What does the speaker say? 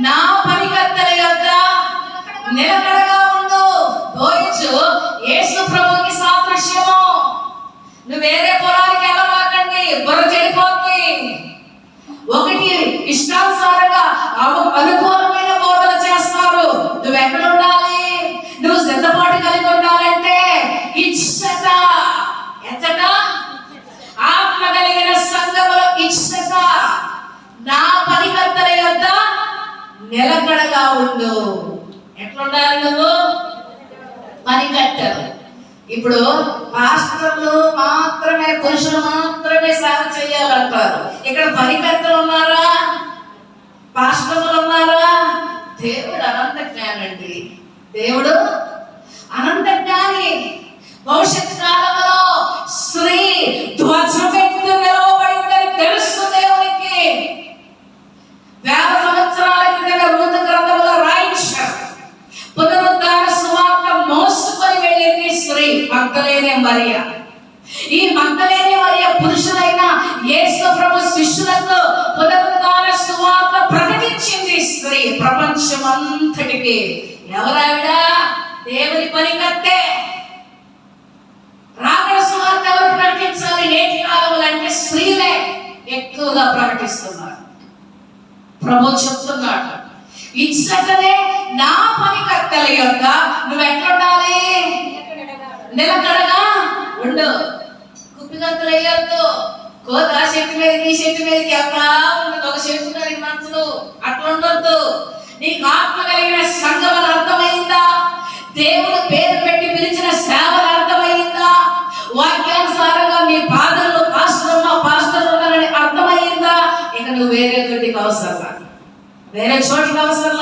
నా పనికత్తెల యొద్ద నిలకడగా ఉండు. దోయించు యేసు ప్రభువుకి సాదృశ్యము. నువ్వు వేరే పొలానికి వెళ్ళమాకండి, బుర్ర చెడిపోతుంది. ఒకటి ఇష్టానుసారంగా అనుకూలమైన బోధన చేస్తారు. నువ్వు ఎక్కడ ఉండాలి? నువ్వు సిద్ధపాటు కలిగి ఉండాలంటే ఇచ్చట ఎచ్చట ఆత్మ కలిగిన సంఘములో ఇచ్చట నా పనికత్తెల యొద్ద నిలకడగా ఉండు. ఎట్లుండాలి నువ్వు? పనికత్తెలు. ఇప్పుడు పాస్టర్లు మాత్రమే, పురుషులు మాత్రమే సేవ చేయాలంటారు. ఇక్కడ పనికత్తెలు ఉన్నారా? పాస్టర్లు ఉన్నారా? దేవుడు అనంత జ్ఞానండి. దేవుడు అనంత జ్ఞాని. భవిష్యత్ కాలంలో స్త్రీ ధ్వజమెత్తి నిలవబడిందని తెలుసు దేవునికి. వేల సంవత్సరాల క్రితం రూతు గ్రంథంలో రాయించారు. పునరుద్ధాన సువార్త మోసుకొని వెళ్ళింది స్త్రీ మగ్దలేనే మరియ. ఈ మగ్దలేనే మరియ పురుషులైన యేసు ప్రభు శిష్యులకు పునరుద్ధాన సువార్త ప్రకటించింది స్త్రీ ప్రపంచమంతటికి. ఎవరావిడ? దేవుని పనికత్తె. రాకడ సువార్త ఎవరు ప్రకటించాలి? నేటి కాలంలో అంటే స్త్రీలే ఎక్కువగా ప్రకటిస్తున్నారు. ప్రభు చెప్తున్నాడు, ఇచ్చటనే నా పనికత్తెల యొద్ద నువ్వు ఎట్లుండాలి? నిలకడగా ఉండు. కుప్పిగంతులు వేయొద్దు. కోత చెట్టు మీదకి ఈ చెట్టు మీదకి వెళ్తా ఉండదు. ఒక చెట్టు మీద మంచులు అట్లా ఉండొద్దు. నీకు ఆత్మ కలిగిన సంఘం అర్థమైందా? దేవుడు పేరు పెట్టి పిలిచిన సేవలు అర్థమైందా? వాక్యానుసారంగా మీ పాదల్లో పాస్టర్లు ఉన్నారని అర్థమైందా? ఇక నువ్వు వేరే చోటికి అవసరం, వేరే చోటికి అవసరం.